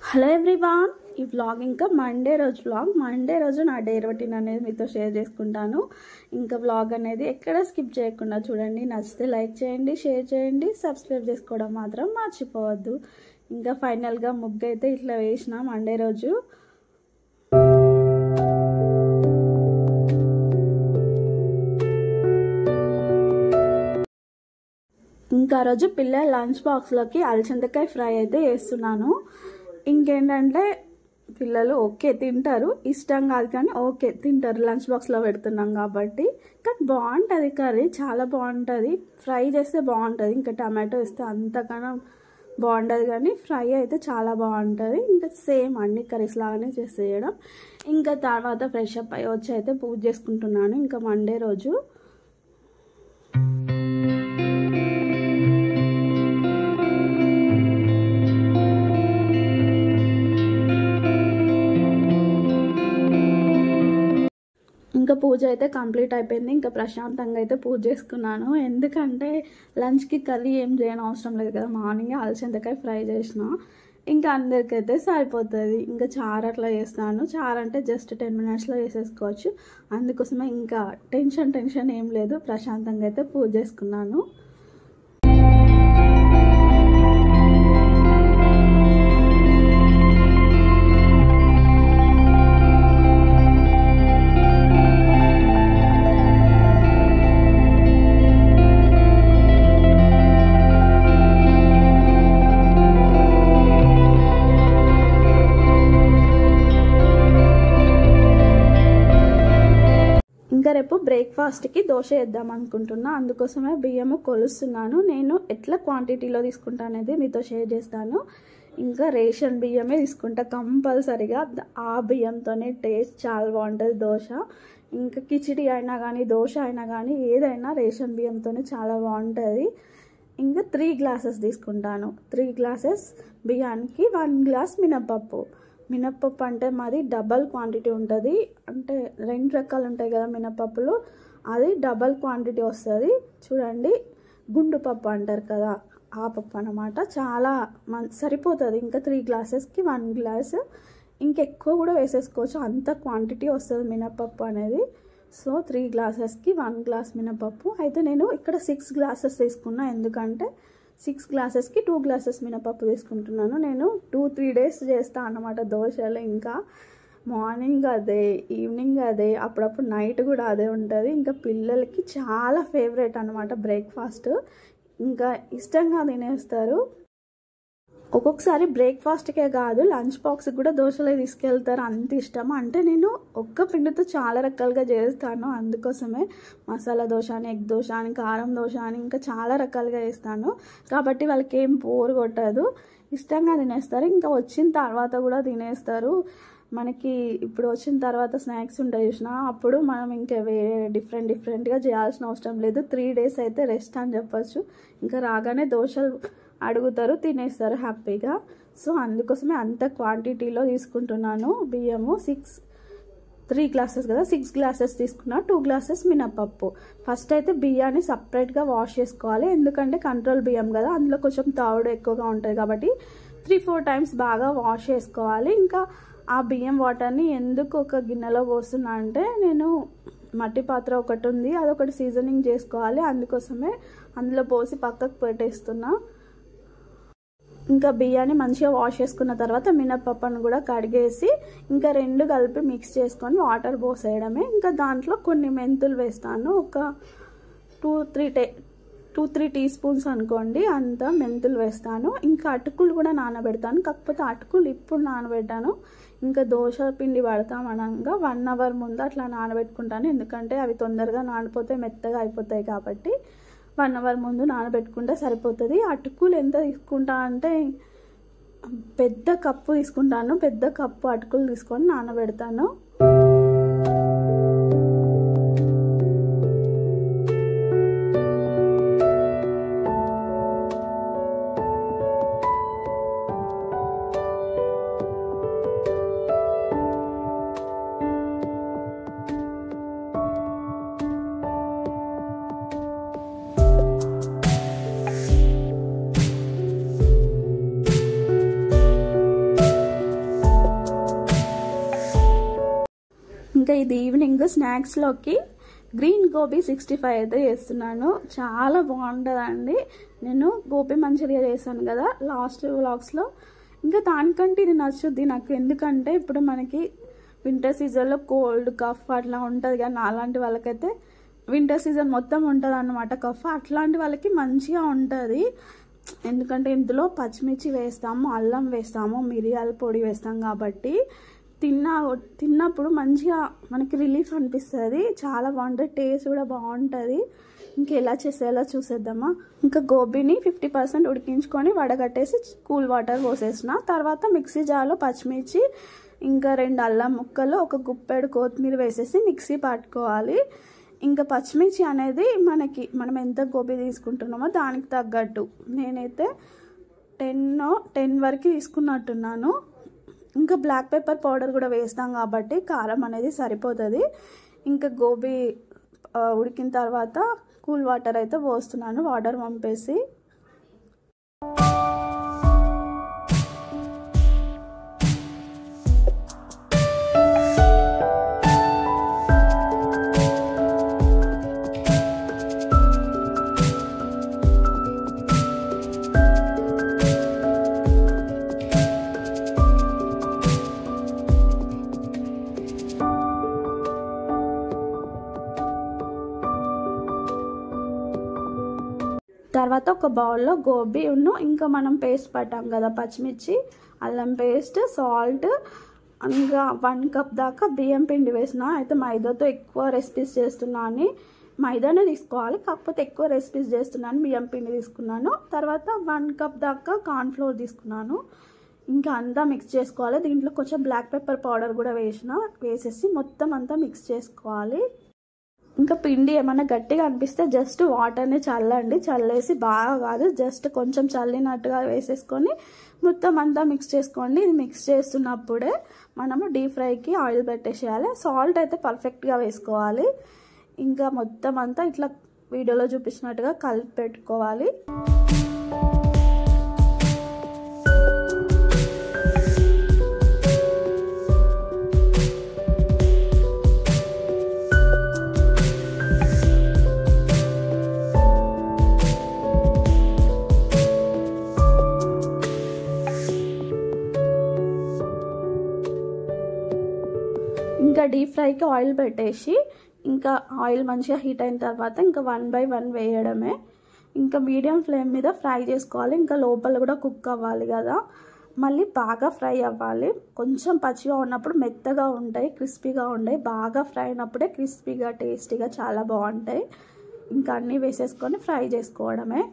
Hello everyone, ఈ vlog ఇంకా Monday రోజు నా డే రొటీన్ అనేది మీతో షేర్ చేసుకుంటాను. ఇంకా వ్లాగ్ అనేది ఎక్కడ స్కిప్ చేయకుండా చూడండి. నచ్చితే లైక్ చేయండి, షేర్ చేయండి, సబ్స్క్రైబ్ చేసుకోవడం మాత్రం మర్చిపోవద్దు. ఇంకా ఫైనల్గా ముగ్గు అయితే ఇట్లా వేసిన మండే రోజు. ఇంకా రోజు పిల్లల లంచ్ బాక్స్లోకి అలసందకాయ ఫ్రై అయితే వేస్తున్నాను. ఇంకేంటంటే పిల్లలు ఓకే తింటారు, ఇష్టం కాదు కానీ ఓకే తింటారు, లంచ్ బాక్స్లో పెడుతున్నాం కాబట్టి. కానీ బాగుంటుంది కర్రీ, చాలా బాగుంటుంది. ఫ్రై చేస్తే బాగుంటుంది, ఇంకా టమాటో వేస్తే అంతకన్నా బాగుంటుంది, కానీ ఫ్రై అయితే చాలా బాగుంటుంది. ఇంకా సేమ్ అన్ని కర్రీస్ లాగానే చేసేయడం. ఇంకా తర్వాత ఫ్రెష్ అప్ అయ్యి వచ్చి అయితే పూజ చేసుకుంటున్నాను ఇంకా మండే రోజు. ఇంకా పూజ అయితే కంప్లీట్ అయిపోయింది. ఇంకా ప్రశాంతంగా అయితే పూజ చేసుకున్నాను. ఎందుకంటే లంచ్కి కర్రీ ఏం చేయని అవసరం లేదు కదా, మార్నింగే అలసందకాయ ఫ్రై చేసిన, ఇంకా అందరికైతే సరిపోతుంది. ఇంకా చారు అట్లా చేస్తాను. చారు అంటే జస్ట్ 10 minutesలో చేసేసుకోవచ్చు. అందుకోసమే ఇంకా టెన్షన్ ఏం లేదు, ప్రశాంతంగా అయితే పూజ చేసుకున్నాను. ఇంకా రేపు బ్రేక్ఫాస్ట్కి దోశ వేద్దాం అనుకుంటున్నా. అందుకోసమే బియ్యము కొలుస్తున్నాను. నేను ఎట్లా క్వాంటిటీలో తీసుకుంటా అనేది మీతో షేర్ చేస్తాను. ఇంకా రేషన్ బియ్యమే తీసుకుంటా కంపల్సరీగా. ఆ బియ్యంతోనే టేస్ట్ చాలా బాగుంటుంది దోశ. ఇంకా కిచిడి అయినా కానీ దోశ అయినా కానీ ఏదైనా రేషన్ బియ్యంతోనే చాలా బాగుంటుంది. ఇంకా 3 glasses తీసుకుంటాను. 3 glasses బియ్యానికి 1 glass మినప్పప్పు అంటే మాది డబల్ క్వాంటిటీ ఉంటుంది. అంటే 2 రకాలు ఉంటాయి కదా మినప్పప్పులు, అది డబల్ క్వాంటిటీ వస్తుంది. చూడండి, గుండు పప్పు అంటారు కదా, ఆ పప్పు అన్నమాట. చాలా సరిపోతుంది. ఇంకా 3 glasses-కి 1 glass, ఇంకెక్కువ కూడా వేసేసుకోవచ్చు, అంత క్వాంటిటీ వస్తుంది మినప్పప్పు అనేది. సో 3 glasses-కి 1 glass మినప్పప్పు. అయితే నేను ఇక్కడ 6 glasses తీసుకున్నా, ఎందుకంటే 6 glasses-కి 2 glasses మినపప్పు తీసుకుంటున్నాను. నేను 2-3 days చేస్తాను అన్నమాట దోశలు. ఇంకా మార్నింగ్ అదే, ఈవినింగ్ అదే, అప్పుడప్పుడు నైట్ కూడా అదే ఉంటుంది. ఇంకా పిల్లలకి చాలా ఫేవరెట్ అన్నమాట బ్రేక్ఫాస్ట్. ఇంకా ఇష్టంగా తినేస్తారు. ఒక్కొక్కసారి బ్రేక్ఫాస్ట్కే కాదు, లంచ్ బాక్స్కి కూడా దోశలే తీసుకెళ్తారు, అంత ఇష్టం. అంటే నేను ఒక్క పిండితో చాలా రకాలుగా చేస్తాను. అందుకోసమే మసాలా దోశ అని, ఎగ్ దోశ అని, కారం దోశ అని, ఇంకా చాలా రకాలుగా చేస్తాను. కాబట్టి వాళ్ళకి ఏం బోర్ కొట్టదు, ఇష్టంగా తినేస్తారు. ఇంకా వచ్చిన తర్వాత కూడా తినేస్తారు. మనకి ఇప్పుడు వచ్చిన తర్వాత స్నాక్స్ ఉంటాయి చూసినా, అప్పుడు మనం ఇంకా వేరే డిఫరెంట్గా చేయాల్సిన అవసరం లేదు. 3 days అయితే రెస్ట్ అని చెప్పచ్చు. ఇంకా రాగానే దోశలు అడుగుతారు, తినేస్తారు హ్యాపీగా. సో అందుకోసమే అంత క్వాంటిటీలో తీసుకుంటున్నాను బియ్యము. 3 glasses కదా, 6 glasses తీసుకున్నా. 2 glasses మినపప్పు. ఫస్ట్ అయితే బియ్యాన్ని సపరేట్గా వాష్ చేసుకోవాలి, ఎందుకంటే కంట్రోల్ బియ్యం కదా, అందులో కొంచెం తవుడు ఎక్కువగా ఉంటుంది కాబట్టి 3-4 times బాగా వాష్ చేసుకోవాలి. ఇంకా ఆ బియ్యం వాటర్ని ఎందుకు ఒక గిన్నెలో పోస్తున్నా అంటే, నేను మట్టి పాత్ర ఒకటి ఉంది, అదొకటి సీజనింగ్ చేసుకోవాలి, అందుకోసమే అందులో పోసి పక్కకు పెట్టేస్తున్నా. ఇంకా బియ్యాన్ని మంచిగా వాష్ చేసుకున్న తర్వాత మినప్పప్పును కూడా కడిగేసి ఇంకా 2 కలిపి మిక్స్ చేసుకొని వాటర్ పోసేయడమే. ఇంకా దాంట్లో కొన్ని మెంతులు వేస్తాను, ఒక 2-3 teaspoons అనుకోండి, అంత మెంతులు వేస్తాను. ఇంకా అటుకులు కూడా నానబెడతాను, కాకపోతే అటుకులు ఇప్పుడు నానబెట్టాను. ఇంకా దోశ పిండి పడతాం అనగా 1 hour ముందు అట్లా నానబెట్టుకుంటాను, ఎందుకంటే అవి తొందరగా నానిపోతే మెత్తగా అయిపోతాయి కాబట్టి 1 hour ముందు నానబెట్టుకుంటే సరిపోతుంది. అటుకులు ఎంత తీసుకుంటా అంటే, పెద్ద కప్పు తీసుకుంటాను, పెద్ద కప్పు అటుకులు తీసుకొని నానబెడతాను. ఇంకా ఇది ఈవినింగ్ స్నాక్స్లోకి గ్రీన్ గోబీ 65 అయితే చేస్తున్నాను. చాలా బాగుంటుందండి. నేను గోబీ మంచూరియా చేశాను కదా లాస్ట్ వ్లాగ్స్లో, ఇంకా దానికంటే ఇది నచ్చుద్ది నాకు. ఎందుకంటే ఇప్పుడు మనకి వింటర్ సీజన్లో కోల్డ్ కఫ్ అట్లా ఉంటుంది కదా, అలాంటి వాళ్ళకైతే వింటర్ సీజన్ మొత్తం ఉంటుంది అన్నమాట కఫ్. అట్లాంటి వాళ్ళకి మంచిగా ఉంటుంది. ఎందుకంటే ఇందులో పచ్చిమిర్చి వేస్తాము, అల్లం వేస్తాము, మిరియాల పొడి వేస్తాం కాబట్టి తిన్నప్పుడు మంచిగా మనకి రిలీఫ్ అనిపిస్తుంది. చాలా బాగుంటుంది, టేస్ట్ కూడా బాగుంటుంది. ఇంకా ఎలా చేసేలా చూసేద్దామా. ఇంకా గోబీని 50% ఉడికించుకొని వడగట్టేసి కూల్ వాటర్ పోసేసిన తర్వాత మిక్సీ జార్లో పచ్చిమిర్చి ఇంకా 2 అల్లం ముక్కలు, ఒక గుప్పెడు కొత్తిమీర వేసేసి మిక్సీ పట్టుకోవాలి. ఇంకా పచ్చిమిర్చి అనేది మనం ఎంత గోబీ తీసుకుంటున్నామో దానికి తగ్గట్టు, నేనైతే 10 వరకు తీసుకున్నట్టున్నాను. ఇంకా బ్లాక్ పెప్పర్ పౌడర్ కూడా వేస్తాం కాబట్టి కారం అనేది సరిపోతుంది. ఇంకా గోబీ ఉడికిన తర్వాత కూల్ వాటర్ అయితే పోస్తున్నాను, వాటర్ పంపేసి. తర్వాత ఒక బౌల్లో గోబీ ఇంకా మనం పేస్ట్ పట్టాం కదా పచ్చిమిర్చి, అల్లం పేస్ట్, సాల్ట్, ఇంకా 1 కప్ దాకా బియ్యం పిండి వేసిన. అయితే మైదాతో ఎక్కువ రెసిపీస్ చేస్తున్నాను, మైదానే తీసుకోవాలి, కాకపోతే ఎక్కువ రెసిపీస్ చేస్తున్నాను, బియ్యం పిండి తీసుకున్నాను. తర్వాత 1 కప్ దాకా కార్న్ఫ్లోర్ తీసుకున్నాను. ఇంకా అంతా మిక్స్ చేసుకోవాలి. దీంట్లో కొంచెం బ్లాక్ పెప్పర్ పౌడర్ కూడా వేసేసి మొత్తం అంతా మిక్స్ చేసుకోవాలి. ఇంకా పిండి ఏమైనా గట్టిగా అనిపిస్తే జస్ట్ వాటర్ని చల్లేసి బాగా కాదు, జస్ట్ కొంచెం చల్లినట్టుగా వేసేసుకొని మొత్తం అంతా మిక్స్ చేసుకోండి. ఇది మిక్స్ చేస్తున్నప్పుడే మనము డీప్ ఫ్రైకి ఆయిల్ పెట్టేసేయాలి. సాల్ట్ అయితే పర్ఫెక్ట్గా వేసుకోవాలి. ఇంకా మొత్తం అంతా ఇట్లా వీడియోలో చూపించినట్టుగా కలిపి పెట్టుకోవాలి. ఇంకా డీప్ ఫ్రైకి ఆయిల్ పెట్టేసి ఇంకా ఆయిల్ మంచిగా హీట్ అయిన తర్వాత ఇంకా 1 by 1 వేయడమే. ఇంకా మీడియం ఫ్లేమ్ మీద ఫ్రై చేసుకోవాలి. ఇంకా లోపల కూడా కుక్ అవ్వాలి కదా, మళ్ళీ బాగా ఫ్రై అవ్వాలి. కొంచెం పచ్చిగా ఉన్నప్పుడు మెత్తగా ఉంటాయి, క్రిస్పీగా ఉంటాయి. బాగా ఫ్రై అయినప్పుడే క్రిస్పీగా టేస్టీగా చాలా బాగుంటాయి. ఇంకా అన్నీ వేసేసుకొని ఫ్రై చేసుకోవడమే.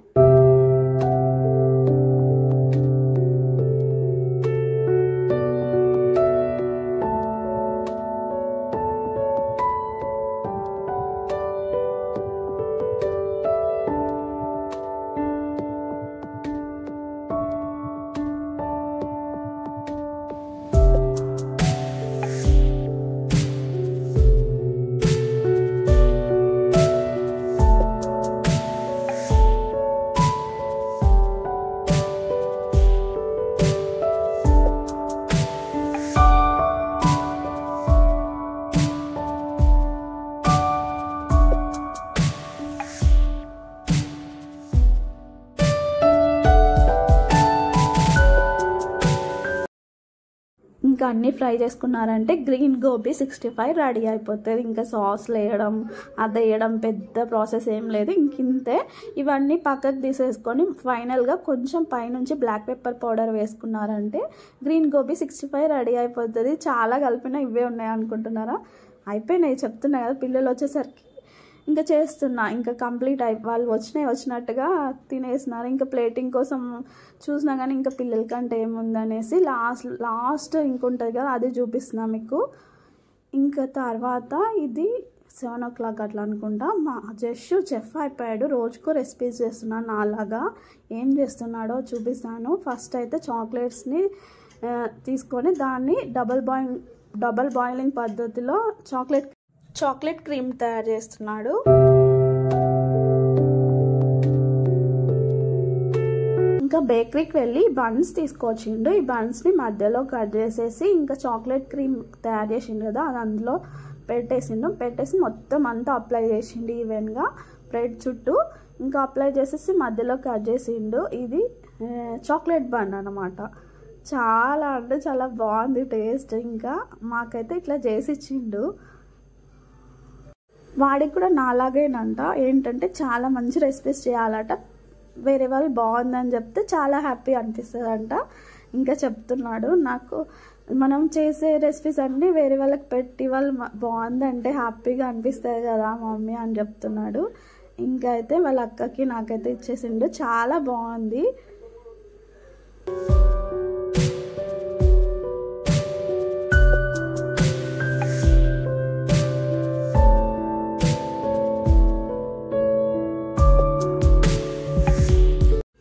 ఇంకా అన్నీ ఫ్రై చేసుకున్నారంటే గ్రీన్ గోబీ 65 రెడీ అయిపోతుంది. ఇంకా సాస్లు వేయడం అది వేయడం పెద్ద ప్రాసెస్ ఏం లేదు, ఇంతే. ఇవన్నీ పక్కకు తీసేసుకొని ఫైనల్గా కొంచెం పైనుంచి బ్లాక్ పెప్పర్ పౌడర్ వేసుకున్నారంటే గ్రీన్ గోబీ 65 రెడీ అయిపోతుంది. చాలా కలిపినా ఇవే ఉన్నాయి అనుకుంటున్నారా? అయిపోయినాయి చెప్తున్నా కదా. పిల్లలు వచ్చేసరికి ఇంకా చేస్తున్నా, ఇంకా కంప్లీట్ వాళ్ళు వచ్చినట్టుగా తినేసినారు. ఇంకా ప్లేటింగ్ కోసం చూసినా కానీ ఇంకా పిల్లలకంటే ఏముందనేసి లాస్ట్ ఇంకుంటుంది కదా అది చూపిస్తున్నా మీకు. ఇంకా తర్వాత ఇది 7 o'clock అట్లా అనుకుంటా. మా చెఫ్ అయిపోయాడు, రోజుకో రెసిపీస్ చేస్తున్నాను. నాలాగా ఏం చేస్తున్నాడో చూపిస్తాను. ఫస్ట్ అయితే చాక్లెట్స్ని తీసుకొని దాన్ని డబల్ బాయిలింగ్ పద్ధతిలో చాక్లెట్ క్రీమ్ తయారు చేస్తున్నాడు. ఇంకా బేకరీకి వెళ్ళి బన్స్ తీసుకొచ్చిండు. ఈ బన్స్ని మధ్యలో కట్ చేసేసి ఇంకా చాక్లెట్ క్రీమ్ తయారు చేసిండు కదా అది అందులో పెట్టేసి మొత్తం అంతా అప్లై చేసిండు ఈవెన్గా బ్రెడ్ చుట్టూ. ఇంకా అప్లై చేసేసి మధ్యలో కట్ చేసిండు. ఇది చాక్లెట్ బన్ అన్నమాట. చాలా అంటే చాలా బాగుంది టేస్ట్. ఇంకా మాకైతే ఇట్లా చేసి ఇచ్చిండు. వాడికి కూడా నాలాగేనంట, ఏంటంటే చాలా మంచి రెసిపీస్ చేయాలట. వేరే వాళ్ళు బాగుందని చెప్తే చాలా హ్యాపీ అనిపిస్తుంది అంట. ఇంకా చెప్తున్నాడు, నాకు మనం చేసే రెసిపీస్ అన్నీ వేరే వాళ్ళకి పెట్టి వాళ్ళు బాగుందంటే హ్యాపీగా అనిపిస్తుంది కదా మమ్మీ అని చెప్తున్నాడు. ఇంకా అయితే వాళ్ళ అక్కకి నాకైతే ఇచ్చేసిండు. చాలా బాగుంది.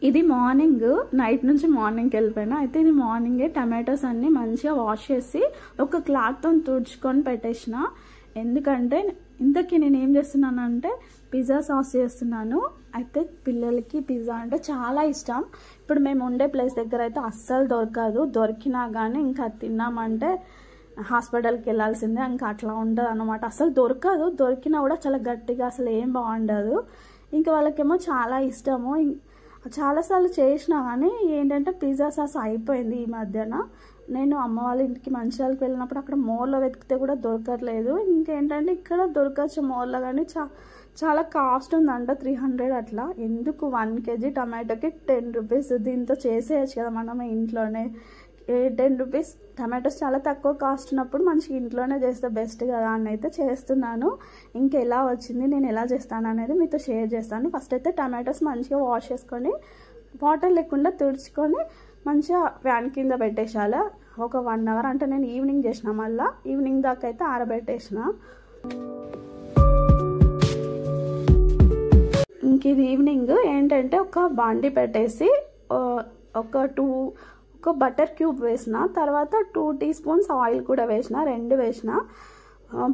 ఇది మార్నింగ్, నైట్ నుంచి మార్నింగ్కి వెళ్ళిపోయినా. అయితే ఇది మార్నింగే టమాటోస్ అన్నీ మంచిగా వాష్ చేసి ఒక క్లాత్తో తుడుచుకొని పెట్టేసిన. ఎందుకంటే ఇంతకీ నేను ఏం చేస్తున్నానంటే పిజ్జా సాస్ చేస్తున్నాను. అయితే పిల్లలకి పిజ్జా అంటే చాలా ఇష్టం. ఇప్పుడు మేము ఉండే ప్లేస్ దగ్గర అయితే అస్సలు దొరకదు. దొరికినా కానీ ఇంకా తిన్నామంటే హాస్పిటల్కి వెళ్ళాల్సిందే. ఇంకా అట్లా ఉండదు అన్నమాట. అసలు దొరకదు. దొరికినా కూడా చాలా గట్టిగా అసలు ఏం బాగుండదు. ఇంకా వాళ్ళకేమో చాలా ఇష్టము. చాలాసార్లు చేసినా కానీ ఏంటంటే పిజ్జా సాస్ అయిపోయింది ఈ మధ్యన. నేను అమ్మ వాళ్ళ ఇంటికి మంచిర్యాలకు వెళ్ళినప్పుడు అక్కడ మోర్లో వెతికితే కూడా దొరకట్లేదు. ఇంకేంటంటే ఇక్కడ దొరకచ్చు మోర్లో, కానీ చాలా కాస్ట్ ఉందంట, 300 అట్లా. ఎందుకు 1 kg టమాటోకి 10 రూపీస్. దీంతో చేసేయచ్చు కదా మనమే ఇంట్లోనే. 10 రూపీస్ టమాటోస్ చాలా తక్కువ కాస్ట్ ఉన్నప్పుడు మంచిగా ఇంట్లోనే చేస్తే బెస్ట్ కదా అని అయితే చేస్తున్నాను. ఇంకా ఎలా వచ్చింది, నేను ఎలా చేస్తాను అనేది మీతో షేర్ చేస్తాను. ఫస్ట్ అయితే టమాటోస్ మంచిగా వాష్ చేసుకొని వాటర్ లేకుండా తుడుచుకొని మంచిగా ఫ్యాన్ కింద పెట్టేసాలి ఒక 1 అవర్. అంటే నేను ఈవినింగ్ చేసిన, మళ్ళీ ఈవినింగ్ దాకా అయితే ఆరబెట్టేసిన. ఇంక ఇది ఈవినింగ్ ఏంటంటే ఒక బాండి పెట్టేసి ఒక బటర్ క్యూబ్ వేసిన, తర్వాత 2 టీ స్పూన్స్ ఆయిల్ కూడా వేసిన, 2 వేసిన.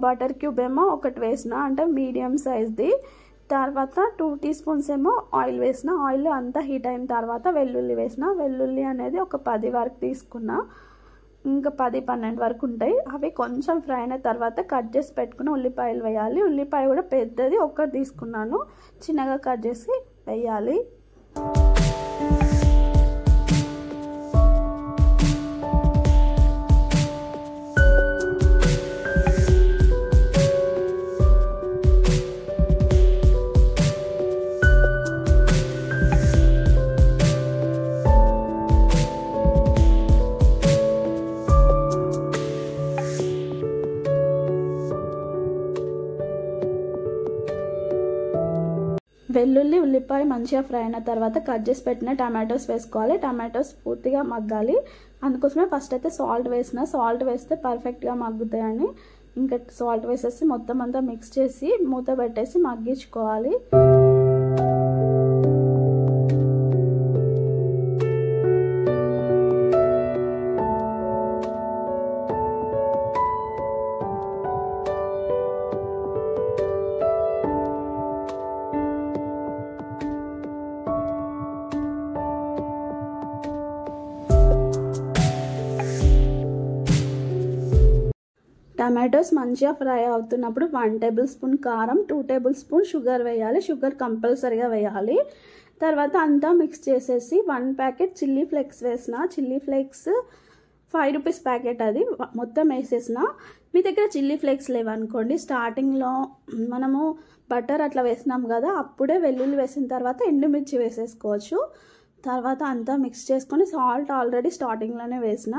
బటర్ క్యూబ్ ఏమో 1 వేసిన, అంటే మీడియం సైజ్ది. తర్వాత 2 టీ స్పూన్స్ ఏమో ఆయిల్ వేసిన. ఆయిల్ అంతా హీట్ అయిన తర్వాత వెల్లుల్లి వేసిన. వెల్లుల్లి అనేది ఒక 10 వరకు తీసుకున్నా. ఇంకా 10-12 వరకు ఉంటాయి. అవి కొంచెం ఫ్రై అయిన తర్వాత కట్ చేసి పెట్టుకుని ఉల్లిపాయలు వేయాలి. ఉల్లిపాయ కూడా పెద్దది 1 తీసుకున్నాను, చిన్నగా కట్ చేసి వేయాలి. వెల్లుల్లి ఉల్లిపాయ మంచిగా ఫ్రై అయిన తర్వాత కట్ చేసి పెట్టిన టమాటోస్ వేసుకోవాలి. టమాటోస్ పూర్తిగా మగ్గాలి. అందుకోసమే ఫస్ట్ అయితే సాల్ట్ వేసిన. సాల్ట్ వేస్తే పర్ఫెక్ట్గా మగ్గుతాయని ఇంకా సాల్ట్ వేసేసి మొత్తం అంతా మిక్స్ చేసి మూత పెట్టేసి మగ్గించుకోవాలి. టమాటోస్ మంచిగా ఫ్రై అవుతున్నప్పుడు 1 టేబుల్ స్పూన్ కారం, 2 టేబుల్ స్పూన్ షుగర్ వేయాలి. షుగర్ కంపల్సరీగా వేయాలి. తర్వాత అంతా మిక్స్ చేసేసి 1 ప్యాకెట్ చిల్లీ ఫ్లేక్స్ వేసిన. చిల్లీ ఫ్లేక్స్ 5 రూపీస్ ప్యాకెట్, అది మొత్తం వేసేసిన. మీ దగ్గర చిల్లీ ఫ్లేక్స్ లేవనుకోండి, స్టార్టింగ్లో మనము బటర్ అట్లా వేసినాం కదా, అప్పుడే వెల్లుల్లి వేసిన తర్వాత ఎండుమిర్చి వేసేసుకోవచ్చు. తర్వాత అంతా మిక్స్ చేసుకొని సాల్ట్ ఆల్రెడీ స్టార్టింగ్లోనే వేసిన.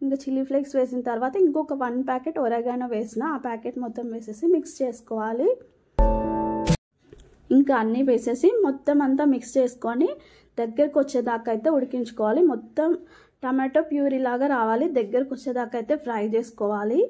ఇంకా చిల్లీ ఫ్లేక్స్ వేసిన తర్వాత ఇంకొక 1 ప్యాకెట్ ఒరగానో వేసిన. ఆ ప్యాకెట్ మొత్తం వేసేసి మిక్స్ చేసుకోవాలి. ఇంకా అన్నీ వేసేసి మొత్తం అంతా మిక్స్ చేసుకొని దగ్గరకు వచ్చేదాకా అయితే ఉడికించుకోవాలి. మొత్తం టమాటో ప్యూరీ లాగా రావాలి. దగ్గరకు వచ్చేదాకా అయితే ఫ్రై చేసుకోవాలి.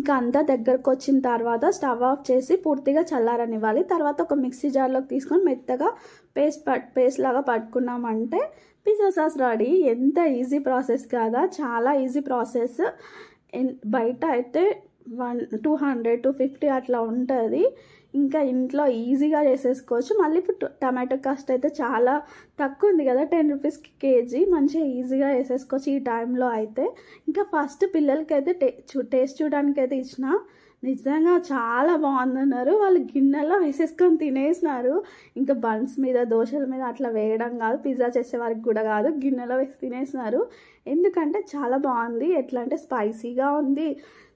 ఇంకా అంతా దగ్గరకు వచ్చిన తర్వాత స్టవ్ ఆఫ్ చేసి పూర్తిగా చల్లారనివ్వాలి. తర్వాత ఒక మిక్సీ జార్లోకి తీసుకొని మెత్తగా పేస్ట్ లాగా పట్టుకున్నామంటే పిజ్జా సాస్ రెడీ. ఎంత ఈజీ ప్రాసెస్ కాదా, చాలా ఈజీ ప్రాసెస్. బయట అయితే 200-250 అట్లా ఉంటుంది. ఇంకా ఇంట్లో ఈజీగా చేసేసుకోవచ్చు. మళ్ళీ ఇప్పుడు టమాటో కాస్ట్ అయితే చాలా తక్కువ ఉంది కదా, 10 రూపీస్కి కేజీ. మంచిగా ఈజీగా వేసేసుకోవచ్చు ఈ టైంలో అయితే. ఇంకా ఫస్ట్ పిల్లలకి అయితే టేస్ట్ చూడడానికి అయితే ఇచ్చిన, నిజంగా చాలా బాగుందన్నారు. వాళ్ళు గిన్నెలో వేసేసుకొని తినేసినారు. ఇంకా బన్స్ మీద దోశల మీద అట్లా వేయడం కాదు, పిజ్జా చేసే వారికి కూడా కాదు, గిన్నెలో వేసి తినేసినారు. ఎందుకంటే చాలా బాగుంది. ఎట్లా అంటే స్పైసీగా ఉంది,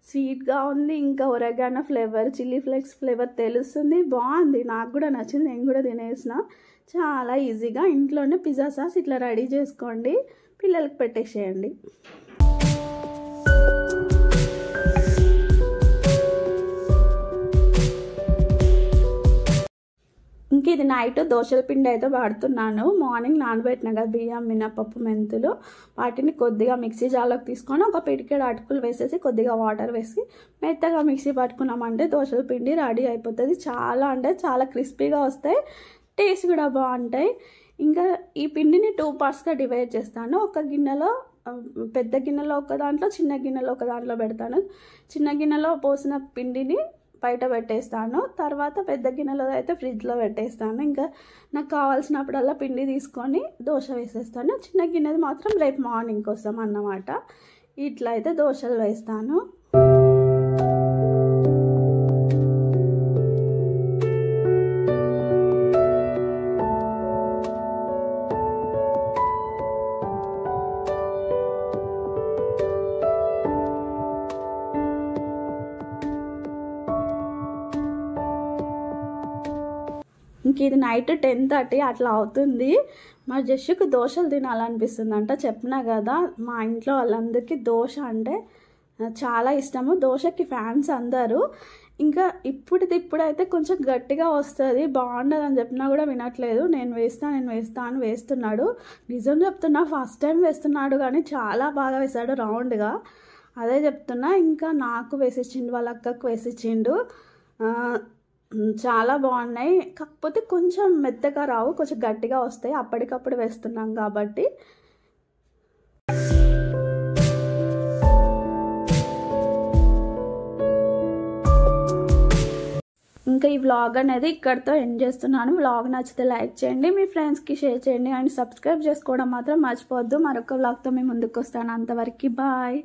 స్వీట్గా ఉంది, ఇంకా oregano flavour, chilli flakes flavour తెలుస్తుంది. బాగుంది, నాకు కూడా నచ్చింది, నేను కూడా తినేసిన. చాలా ఈజీగా ఇంట్లోనే పిజ్జా సాస్ ఇట్లా రెడీ చేసుకోండి, పిల్లలకి పెట్టేసేయండి. ఇంక ఇది నైట్ దోశల పిండి అయితే వాడుతున్నాను. మార్నింగ్ నానబెట్టిన కదా బియ్యం, మినపప్పు, మెంతులు, వాటిని కొద్దిగా మిక్సీ జార్లోకి తీసుకొని ఒక పిడికెడు అటుకులు వేసేసి కొద్దిగా వాటర్ వేసి మెత్తగా మిక్సీ పట్టుకున్నామంటే దోశల పిండి రెడీ అయిపోతుంది. చాలా అంటే చాలా క్రిస్పీగా వస్తాయి, టేస్ట్ కూడా బాగుంటాయి. ఇంకా ఈ పిండిని 2 పార్ట్స్గా డివైడ్ చేస్తాను. ఒక గిన్నెలో, పెద్ద గిన్నెలో ఒక దాంట్లో, చిన్న గిన్నెలో ఒక దాంట్లో పెడతాను. చిన్న గిన్నెలో పోసిన పిండిని బయట పెట్టేస్తాను. తర్వాత పెద్ద గిన్నెలో అయితే ఫ్రిడ్జ్లో పెట్టేస్తాను. ఇంకా నాకు కావాల్సినప్పుడల్లా పిండి తీసుకొని దోశ వేసేస్తాను. చిన్న గిన్నెది మాత్రం రేపు మార్నింగ్ కోసం అన్నమాట. ఇట్లా అయితే దోశలు వేస్తాను. ఇంక ఇది నైట్ 10:30 అట్లా అవుతుంది. మా జస్సుకు దోశలు తినాలనిపిస్తుంది అంట. చెప్పినా కదా, మా ఇంట్లో వాళ్ళందరికీ దోశ అంటే చాలా ఇష్టము. దోశకి ఫ్యాన్స్ అందరూ. ఇంకా ఇప్పుడైతే కొంచెం గట్టిగా వస్తుంది, బాగుండదు అని చెప్పినా కూడా వినట్లేదు. నేను వేస్తా అని వేస్తున్నాడు. నిజం చెప్తున్నా, ఫస్ట్ టైం వేస్తున్నాడు కానీ చాలా బాగా వేశాడు రౌండ్గా. అదే చెప్తున్నా. ఇంకా నాకు వేసిచ్చిండు, వాళ్ళ అక్కకు వేసిచ్చిండు. చాలా బాగున్నాయి. కాకపోతే కొంచెం మెత్తగా రావు, కొంచెం గట్టిగా వస్తాయి. అప్పటికప్పుడు వేస్తున్నాం కాబట్టి. ఇంకా ఈ వ్లాగ్ అనేది ఇక్కడితో ఎండ్ చేస్తున్నాను. వ్లాగ్ నచ్చితే లైక్ చేయండి, మీ ఫ్రెండ్స్కి షేర్ చేయండి, అండ్ సబ్స్క్రైబ్ చేసుకోవడం మాత్రం మర్చిపోవద్దు. మరొక వ్లాగ్తో మీ ముందుకు వస్తాను. అంతవరకు బాయ్.